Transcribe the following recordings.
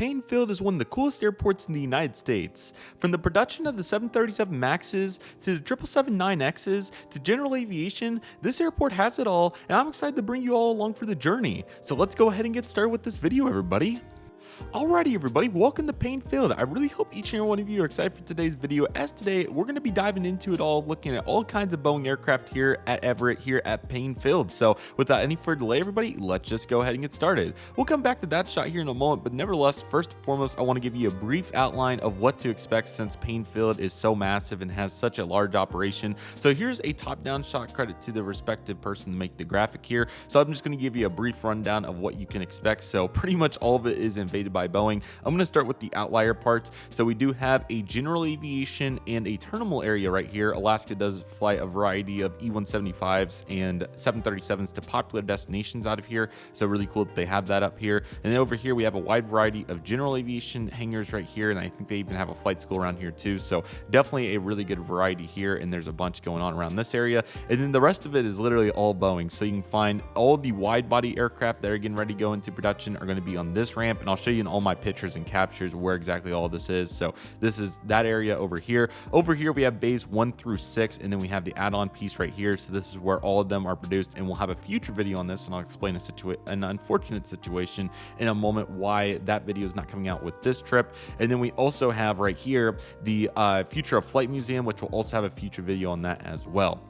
Paine Field is one of the coolest airports in the United States. From the production of the 737 MAXs to the 777-9Xs to general aviation, this airport has it all, and I'm excited to bring you all along for the journey. So let's go ahead and get started with this video, everybody. Alrighty everybody, welcome to Paine Field. I really hope each and every one of you are excited for today's video, as today we're going to be diving into it all, looking at all kinds of Boeing aircraft here at Everett, here at Paine Field. So without any further delay everybody, let's just go ahead and get started. We'll come back to that shot here in a moment, but nevertheless, first and foremost, I want to give you a brief outline of what to expect since Paine Field is so massive and has such a large operation. So here's a top-down shot, credit to the respective person to make the graphic here. So I'm just going to give you a brief rundown of what you can expect. So pretty much all of it is invaded by Boeing. I'm going to start with the outlier parts. So we do have a general aviation and a terminal area right here. Alaska does fly a variety of E-175s and 737s to popular destinations out of here. So really cool that they have that up here. And then over here, we have a wide variety of general aviation hangars right here. And I think they even have a flight school around here too. So definitely a really good variety here. And there's a bunch going on around this area. And then the rest of it is literally all Boeing. So you can find all the wide body aircraft that are getting ready to go into production are going to be on this ramp. And I'll show you in all my pictures and captures where exactly all this is. So this is that area over here. Over here we have bays 1 through 6, and then we have the add-on piece right here. So this is where all of them are produced, and we'll have a future video on this, and I'll explain an unfortunate situation in a moment why that video is not coming out with this trip. And then we also have right here the Future of Flight Museum, which will also have a future video on that as well.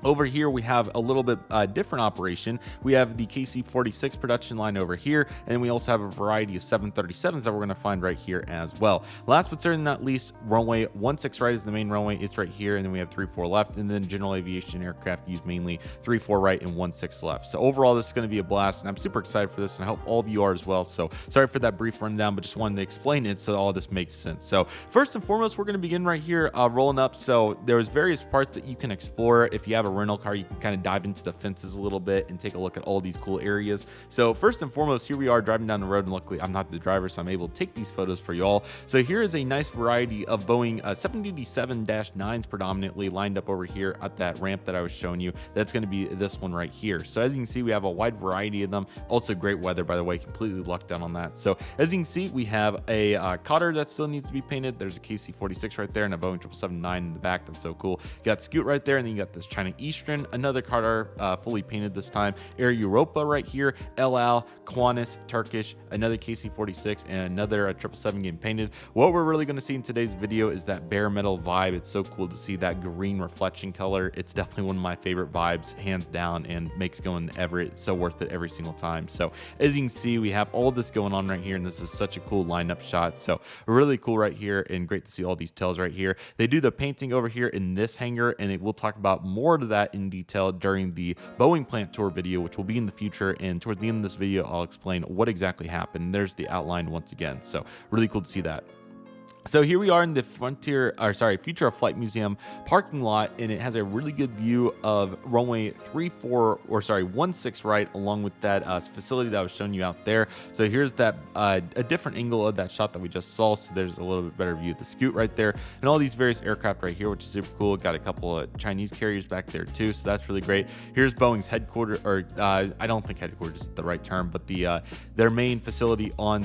Over here, we have a little bit different operation. We have the KC-46 production line over here, and we also have a variety of 737s that we're going to find right here as well. Last but certainly not least, runway 16 right is the main runway. It's right here, and then we have 34 left, and then general aviation aircraft use mainly 34 right and 16 left. So overall, this is going to be a blast, and I'm super excited for this, and I hope all of you are as well. So sorry for that brief rundown, but just wanted to explain it so all this makes sense. So first and foremost, we're going to begin right here rolling up. So there's various parts that you can explore. If you have a rental car, you can kind of dive into the fences a little bit and take a look at all these cool areas. So first and foremost, here we are driving down the road, and luckily I'm not the driver, so I'm able to take these photos for you all. So here is a nice variety of Boeing 787-9s predominantly lined up over here at that ramp that I was showing you. That's going to be this one right here. So as you can see, we have a wide variety of them. Also great weather, by the way, completely lucked out on that. So as you can see, we have a cotter that still needs to be painted. There's a KC-46 right there and a Boeing 777-9 in the back. That's so cool. You got Scoot right there, and then you got this China Eastern, another Qatar fully painted this time, Air Europa right here, El Al, Qantas, Turkish, another KC-46, and another 777 getting painted. What we're really going to see in today's video is that bare metal vibe. It's so cool to see that green reflection color. It's definitely one of my favorite vibes, hands down, and makes going to Everett so worth it every single time. So as you can see, we have all this going on right here, and this is such a cool lineup shot. So really cool right here, and great to see all these tails right here. They do the painting over here in this hangar, and we'll talk about more of that in detail during the Boeing plant tour video, which will be in the future. And towards the end of this video, I'll explain what exactly happened. There's the outline once again. So really cool to see that. So here we are in the Future of Flight Museum parking lot, and it has a really good view of runway 16 right, along with that facility that I was showing you out there. So here's that a different angle of that shot that we just saw. So there's a little bit better view of the Scoot right there, and all these various aircraft right here, which is super cool. Got a couple of Chinese carriers back there too, so that's really great. Here's Boeing's headquarters, or I don't think headquarters is the right term, but their main facility on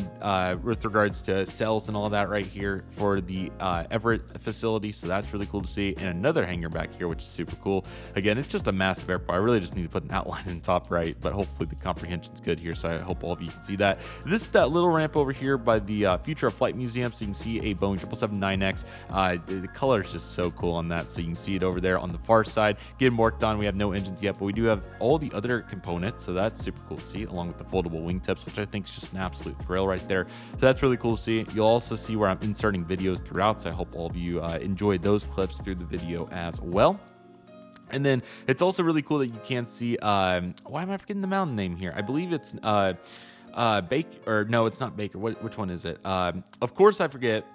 with regards to sales and all that right here for the Everett facility. So that's really cool to see, and another hangar back here, which is super cool. Again, it's just a massive airport. I really just need to put an outline in the top right, but hopefully the comprehension's good here, so I hope all of you can see that. This is that little ramp over here by the Future of Flight Museum, so you can see a Boeing 777-9X. The color is just so cool on that, so you can see it over there on the far side getting worked on. We have no engines yet, but we do have all the other components, so that's super cool to see, along with the foldable wingtips, which I think is just an absolute thrill right there. So that's really cool to see. You'll also see where I'm inserting videos throughout, so I hope all of you enjoyed those clips through the video as well. And then it's also really cool that you can see why am I forgetting the mountain name here? I believe it's Baker, or no, it's not Baker. Which one is it? Of course I forget.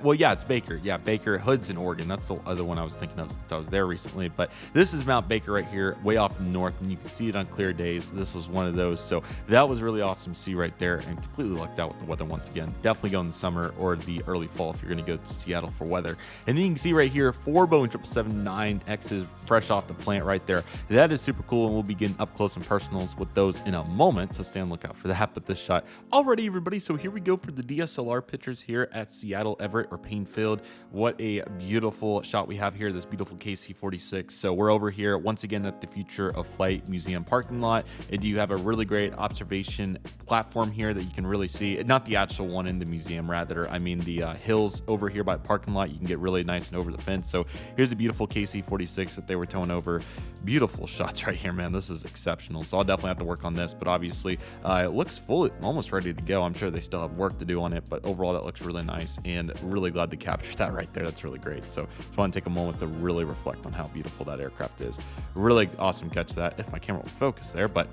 Well, yeah, it's Baker. Yeah, Baker. Hood's in Oregon. That's the other one I was thinking of since I was there recently. But this is Mount Baker right here, way off in the north, and you can see it on clear days. This was one of those. So that was really awesome to see right there, and completely lucked out with the weather once again. Definitely go in the summer or the early fall if you're going to go to Seattle for weather. And then you can see right here 4 Boeing 777-9Xs fresh off the plant right there. That is super cool, and we'll be getting up close and personals with those in a moment. So stay on the lookout for that. But this shot already, everybody. So here we go for the DSLR pictures here at Seattle, Everett, or Paine Field. What a beautiful shot we have here, this beautiful KC-46. So we're over here once again at the Future of Flight Museum parking lot, and you have a really great observation platform here that you can really see, not the actual one in the museum, rather I mean the hills over here by the parking lot. You can get really nice and over the fence. So here's a beautiful KC-46 that they were towing over. Beautiful shots right here, man. This is exceptional. So I'll definitely have to work on this, but obviously it looks full, almost ready to go. I'm sure they still have work to do on it, but overall that looks really nice, and really glad to capture that right there. That's really great. So just want to take a moment to really reflect on how beautiful that aircraft is. Really awesome catch that, if my camera will focus there, but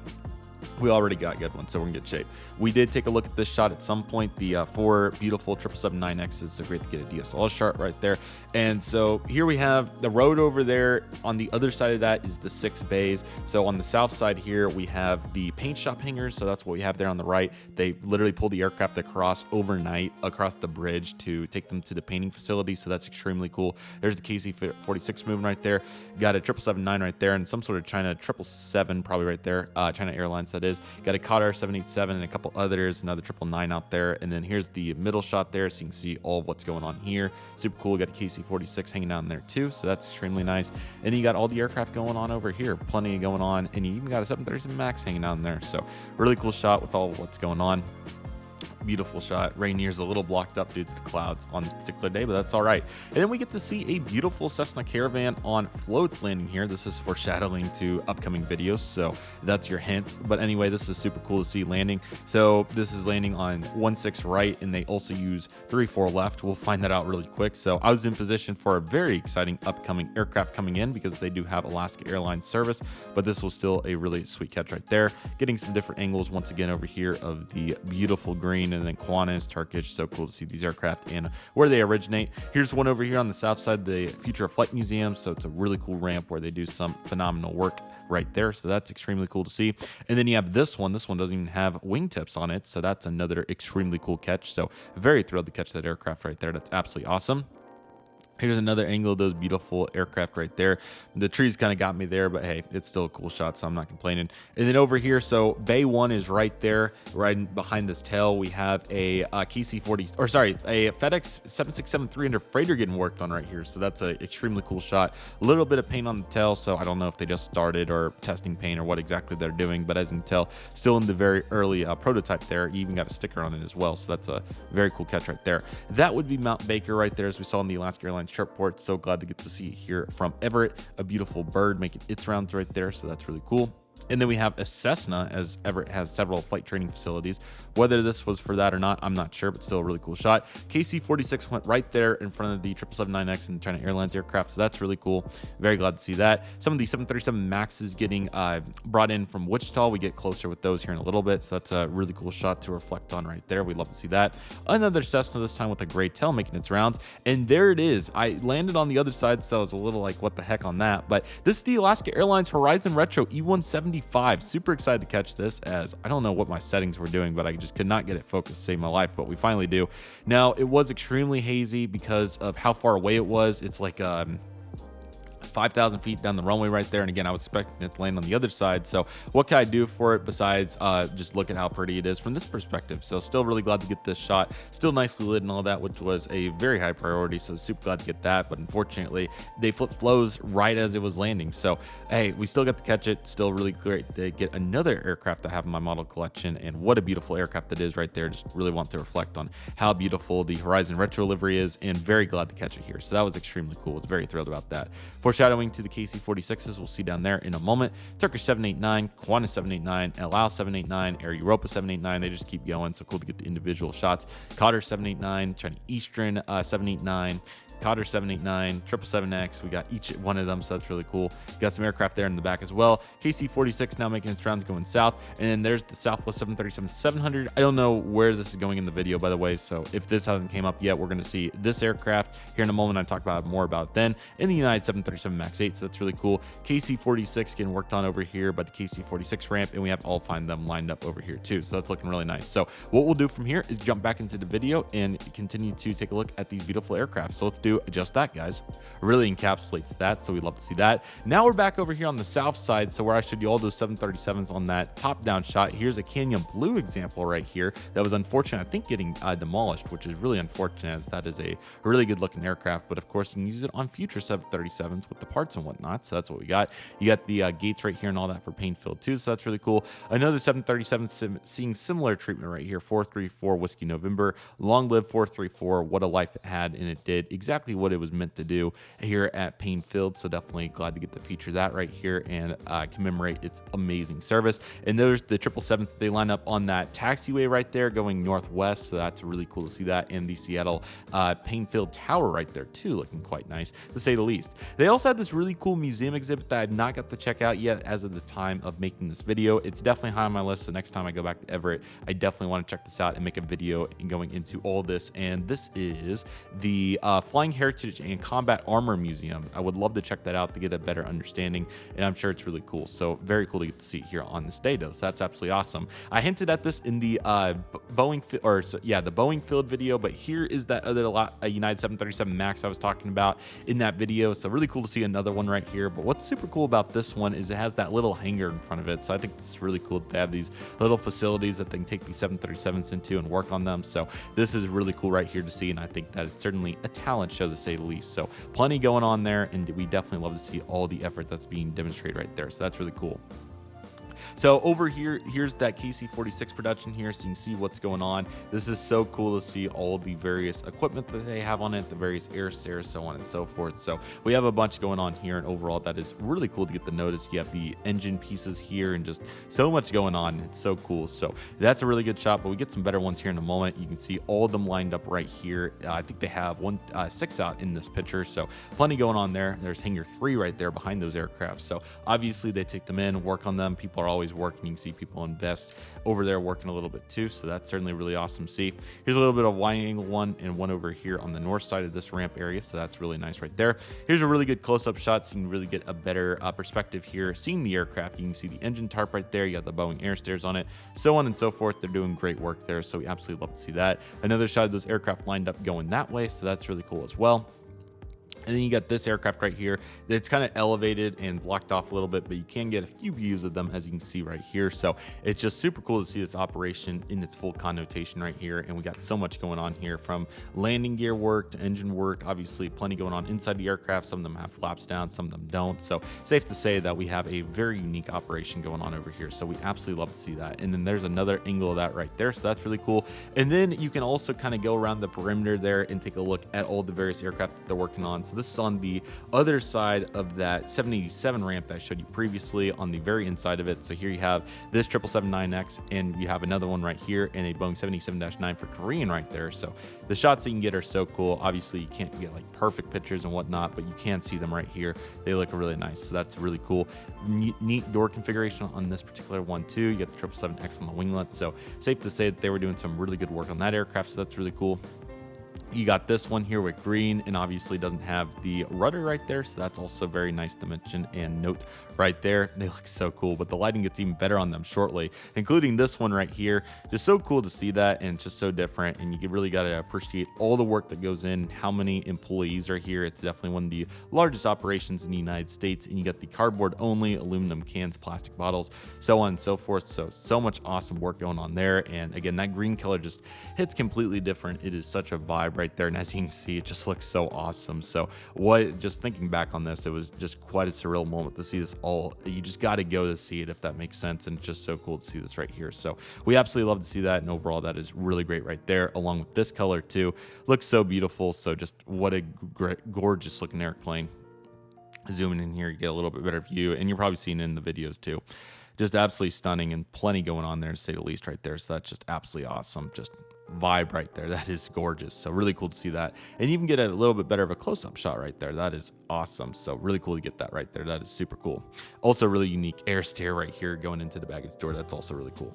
we already got a good one, so we're in good shape. We did take a look at this shot at some point. The 4 beautiful 777-9Xs, so great to get a DSLR shot right there. And so here we have the road over there. On the other side of that is the 6 bays. So on the south side here, we have the paint shop hangars. So that's what we have there on the right. They literally pulled the aircraft across overnight across the bridge to take them to the painting facility. So that's extremely cool. There's the KC-46 moving right there. Got a 777-9 right there, and some sort of China 777 probably right there. China Airlines, that is. Got a Qatar 787 and a couple others, another 999 out there. And then here's the middle shot there, so you can see all of what's going on here. Super cool. Got a KC-46 hanging down there too, so that's extremely nice. And you got all the aircraft going on over here, plenty going on, and you even got a 737 MAX hanging down there. So really cool shot with all of what's going on. Beautiful shot. Rainier's a little blocked up due to the clouds on this particular day, but that's all right. And then we get to see a beautiful Cessna Caravan on floats landing here. This is foreshadowing to upcoming videos, so that's your hint. But anyway, this is super cool to see landing. So this is landing on 16 right, and they also use 34 left. We'll find that out really quick. So I was in position for a very exciting upcoming aircraft coming in, because they do have Alaska Airlines service, but this was still a really sweet catch right there. Getting some different angles once again over here of the beautiful green, and then Qantas, Turkish. So cool to see these aircraft and where they originate. Here's one over here on the south side, the Future of Flight Museum. So it's a really cool ramp where they do some phenomenal work right there. So that's extremely cool to see. And then you have this one. This one doesn't even have wingtips on it, so that's another extremely cool catch. So very thrilled to catch that aircraft right there. That's absolutely awesome. Here's another angle of those beautiful aircraft right there. The trees kind of got me there, but hey, it's still a cool shot, so I'm not complaining. And then over here, so Bay 1 is right there, right behind this tail. We have a KC-40, or sorry, a FedEx 767-300 freighter getting worked on right here. So that's an extremely cool shot. A little bit of paint on the tail, so I don't know if they just started or testing paint or what exactly they're doing, but as you can tell, still in the very early prototype there. You even got a sticker on it as well, so that's a very cool catch right there. That would be Mount Baker right there, as we saw in the Alaska Airlines Sharpport. So glad to get to see it here from Everett. A beautiful bird making its rounds right there, so that's really cool. And then we have a Cessna, as Everett has several flight training facilities. Whether this was for that or not, I'm not sure, but still a really cool shot. KC-46 went right there in front of the 777-9X and the China Airlines aircraft, so that's really cool. Very glad to see that. Some of the 737 MAXs getting brought in from Wichita. We get closer with those here in a little bit, so that's a really cool shot to reflect on right there. We'd love to see that. Another Cessna, this time with a gray tail making its rounds, and there it is. I landed on the other side, so I was a little like, what the heck on that, but this is the Alaska Airlines Horizon Retro E175. Super excited to catch this, as I don't know what my settings were doing, but I just could not get it focused to save my life, but we finally do. Now, it was extremely hazy because of how far away it was. It's like 5,000 feet down the runway right there, and again, I was expecting it to land on the other side. So what can I do for it besides just look at how pretty it is from this perspective? So still really glad to get this shot. Still nicely lit and all that, which was a very high priority, so super glad to get that. But unfortunately, they flipped flows right as it was landing. So hey, we still got to catch it. Still really great to get another aircraft I have in my model collection, and what a beautiful aircraft it is right there. Just really want to reflect on how beautiful the Horizon Retro livery is, and very glad to catch it here. So that was extremely cool. I was very thrilled about that. Foreshadowing Foreshadowing to the KC-46s, we'll see down there in a moment. Turkish 789, Qantas 789, El Al 789, Air Europa 789. They just keep going. So cool to get the individual shots. Qatar 789, China Eastern 789. Qatar 789, 777X, we got each one of them, so that's really cool. Got some aircraft there in the back as well. KC-46 now making its rounds going south, and then there's the Southwest 737-700. I don't know where this is going in the video, by the way, so if this hasn't came up yet, we're going to see this aircraft here in a moment. I talk about more about it then in the United 737 MAX 8, so that's really cool. KC-46 getting worked on over here by the KC-46 ramp, and we have all 5 of them lined up over here too, so that's looking really nice. So what we'll do from here is jump back into the video and continue to take a look at these beautiful aircraft. So let's do just that, guys. Really encapsulates that, so we'd love to see that. Now we're back over here on the south side, so where I showed you all those 737s on that top-down shot. Here's a Canyon Blue example right here that was unfortunate, I think, getting demolished, which is really unfortunate, as that is a really good-looking aircraft. But of course, you can use it on future 737s with the parts and whatnot. So that's what we got. You got the gates right here and all that for Paine Field too, so that's really cool. I know the 737 seeing similar treatment right here. 434 Whiskey November, long live 434. What a life it had, and it did exactly what it was meant to do here at Paine Field. So definitely glad to get to feature that right here and commemorate its amazing service. And there's the 777s that they line up on that taxiway right there going northwest, so that's really cool to see that. And the Seattle Paine Field Tower right there too, looking quite nice to say the least. They also had this really cool museum exhibit that I've not got to check out yet as of the time of making this video. It's definitely high on my list, so next time I go back to Everett, I definitely want to check this out and make a video going into all this. And this is the Flying Heritage and Combat Armor Museum. I would love to check that out to get a better understanding, and I'm sure it's really cool. So very cool to get to see here on this day, though. So that's absolutely awesome. I hinted at this in the the Boeing Field video, but here is that other United 737 MAX I was talking about in that video. So really cool to see another one right here. But what's super cool about this one is it has that little hangar in front of it. So I think it's really cool to have these little facilities that they can take these 737s into and work on them. So this is really cool right here to see, and I think that it's certainly a talent show to say the least. So plenty going on there, and we definitely love to see all the effort that's being demonstrated right there. So that's really cool. So over here, here's that KC-46 production here, so you can see what's going on. This is so cool to see all the various equipment that they have on it, the various air stairs, so on and so forth. So we have a bunch going on here, and overall that is really cool to get the notice. You have the engine pieces here and just so much going on. It's so cool. So that's a really good shot, but we get some better ones here in a moment. You can see all of them lined up right here. I think they have 6 out in this picture, so plenty going on there. There's hangar 3 right there behind those aircraft. So obviously they take them in, work on them. People are always working. You can see people invest over there working a little bit too, so that's certainly really awesome to see. Here's a little bit of wide angle one and one over here on the north side of this ramp area, so that's really nice right there. Here's a really good close-up shot, so you can really get a better perspective here. Seeing the aircraft, you can see the engine tarp right there. You got the Boeing air stairs on it, so on and so forth. They're doing great work there, so we absolutely love to see that. Another shot of those aircraft lined up going that way, so that's really cool as well. And then you got this aircraft right here that's kind of elevated and blocked off a little bit, but you can get a few views of them, as you can see right here. So it's just super cool to see this operation in its full connotation right here. And we got so much going on here, from landing gear work to engine work. Obviously plenty going on inside the aircraft. Some of them have flaps down, some of them don't. So safe to say that we have a very unique operation going on over here. So we absolutely love to see that. And then there's another angle of that right there, so that's really cool. And then you can also kind of go around the perimeter there and take a look at all the various aircraft that they're working on. So this is on the other side of that 787 ramp that I showed you previously, on the very inside of it. So here you have this 777-9X, and you have another one right here, and a Boeing 787-9 for Korean right there. So the shots that you can get are so cool. Obviously you can't get like perfect pictures and whatnot, but you can see them right here. They look really nice, so that's really cool. Neat door configuration on this particular one too. You got the 777X on the winglet, so safe to say that they were doing some really good work on that aircraft, so that's really cool. You got this one here with green, and obviously doesn't have the rudder right there, so that's also very nice to mention and note right there. They look so cool, but the lighting gets even better on them shortly, including this one right here. Just so cool to see that, and it's just so different, and you really got to appreciate all the work that goes in, how many employees are here. It's definitely one of the largest operations in the United States, and you got the cardboard only, aluminum cans, plastic bottles, so on and so forth. So much awesome work going on there. And again, that green color just hits completely different. It is such a vibe right there, and as you can see, it just looks so awesome. So just thinking back on this, it was just quite a surreal moment to see this all. You just got to go to see it, if that makes sense, and it's just so cool to see this right here. So we absolutely love to see that, and overall that is really great right there, along with this color too. Looks so beautiful. So just what a great, gorgeous looking airplane. Zooming in here, you get a little bit better view, and you're probably seeing it in the videos too. Just absolutely stunning and plenty going on there, to say the least, right there. So that's just absolutely awesome. Just vibe right there. That is gorgeous. So really cool to see that, and even get a little bit better of a close-up shot right there. That is awesome. So really cool to get that right there. That is super cool. Also really unique air stair right here going into the baggage door. That's also really cool.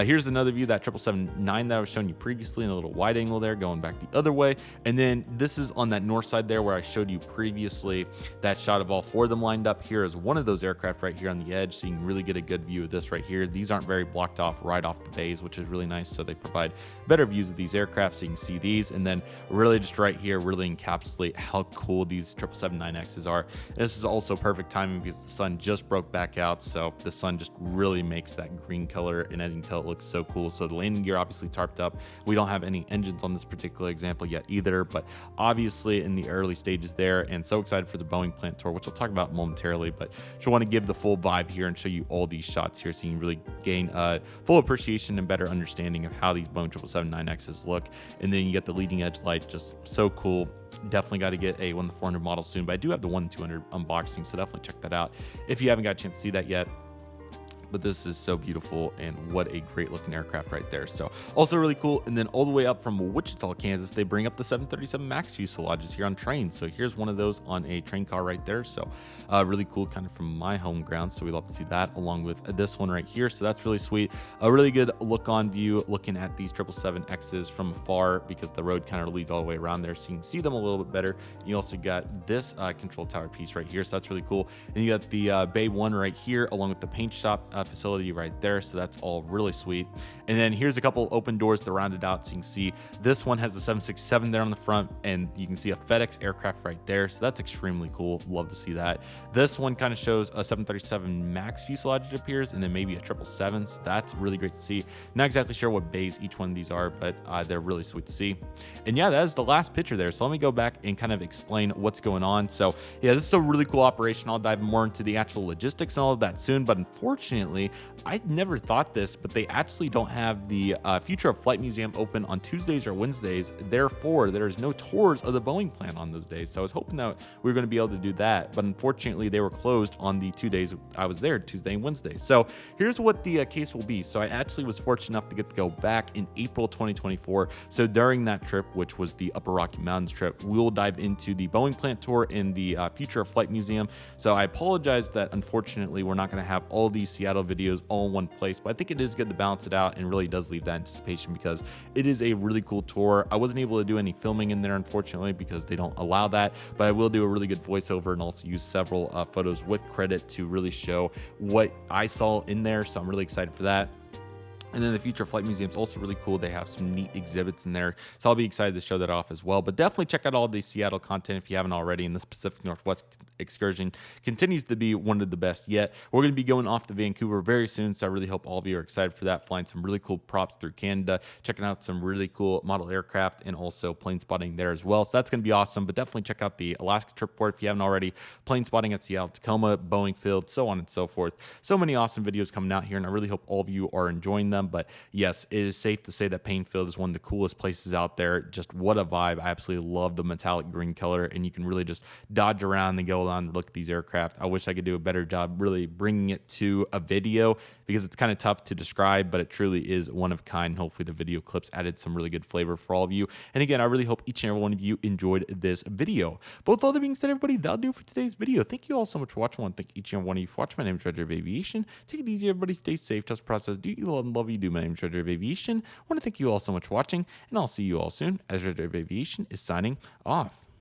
Here's another view, that 777-9 that I was showing you previously in a little wide angle there, going back the other way. And then this is on that north side there where I showed you previously that shot of all four of them lined up. Here is one of those aircraft right here on the edge, so you can really get a good view of this right here. These aren't very blocked off right off the bays, which is really nice. So they provide better views of these aircraft, so you can see these, and then really just right here really encapsulate how cool these 777-9Xs are. And this is also perfect timing because the sun just broke back out, so the sun just really makes that green color, and as you can tell, it looks so cool. So the landing gear obviously tarped up. We don't have any engines on this particular example yet either, but obviously in the early stages there, and so excited for the Boeing plant tour, which I'll talk about momentarily, but just want to give the full vibe here and show you all these shots here so you can really gain full appreciation and better understanding of how these Boeing 777-9Xs look. And then you get the leading edge light, just so cool. Definitely got to get a 1-400 model soon, but I do have the 1-200 unboxing, so definitely check that out if you haven't got a chance to see that yet. But this is so beautiful, and what a great looking aircraft right there. So also really cool. And then all the way up from Wichita, Kansas, they bring up the 737 MAX fuselages here on trains. So here's one of those on a train car right there. So really cool, kind of from my home ground. So we love to see that along with this one right here. So that's really sweet. A really good look on view looking at these 777Xs from afar, because the road kind of leads all the way around there, so you can see them a little bit better. You also got this control tower piece right here. So that's really cool. And you got the Bay 1 right here along with the paint shop facility right there, so that's all really sweet. And then here's a couple open doors to round it out, so you can see this one has the 767 there on the front, and you can see a FedEx aircraft right there, so that's extremely cool. Love to see that. This one kind of shows a 737 MAX fuselage, it appears, and then maybe a 777, so that's really great to see. Not exactly sure what bays each one of these are, but they're really sweet to see. And yeah, that is the last picture there, so let me go back and kind of explain what's going on. So yeah, this is a really cool operation. I'll dive more into the actual logistics and all of that soon, but unfortunately I never thought this, but they actually don't have the Future of Flight Museum open on Tuesdays or Wednesdays. Therefore, there's no tours of the Boeing plant on those days. So I was hoping that we were going to be able to do that, but unfortunately they were closed on the 2 days I was there, Tuesday and Wednesday. So here's what the case will be. So I actually was fortunate enough to get to go back in April 2024. So during that trip, which was the Upper Rocky Mountains trip, we will dive into the Boeing plant tour in the Future of Flight Museum. So I apologize that unfortunately we're not going to have all these Seattle videos all in one place, but I think it is good to balance it out, and really does leave that anticipation because it is a really cool tour. I wasn't able to do any filming in there, unfortunately, because they don't allow that, but I will do a really good voiceover and also use several photos with credit to really show what I saw in there. So I'm really excited for that. And then the Future Flight Museum is also really cool. They have some neat exhibits in there, so I'll be excited to show that off as well. But definitely check out all the Seattle content if you haven't already. And this Pacific Northwest excursion continues to be one of the best yet. We're going to be going off to Vancouver very soon, so I really hope all of you are excited for that. Flying some really cool props through Canada, checking out some really cool model aircraft, and also plane spotting there as well. So that's going to be awesome. But definitely check out the Alaska trip report if you haven't already. Plane spotting at Seattle, Tacoma, Boeing Field, so on and so forth. So many awesome videos coming out here, and I really hope all of you are enjoying them. But yes, it is safe to say that Paine Field is one of the coolest places out there. Just what a vibe. I absolutely love the metallic green color, and you can really just dodge around and go around and look at these aircraft. I wish I could do a better job really bringing it to a video, because it's kind of tough to describe, but it truly is one of a kind. Hopefully the video clips added some really good flavor for all of you. And again, I really hope each and every one of you enjoyed this video. But with all that being said, everybody, that'll do for today's video. Thank you all so much for watching. I want to thank each and every one of you for watching. My name is Redriveraviation. Take it easy, everybody. Stay safe. Trust the process. Do you love and love you do. My name is Redriveraviation. I want to thank you all so much for watching, and I'll see you all soon as Redriveraviation is signing off.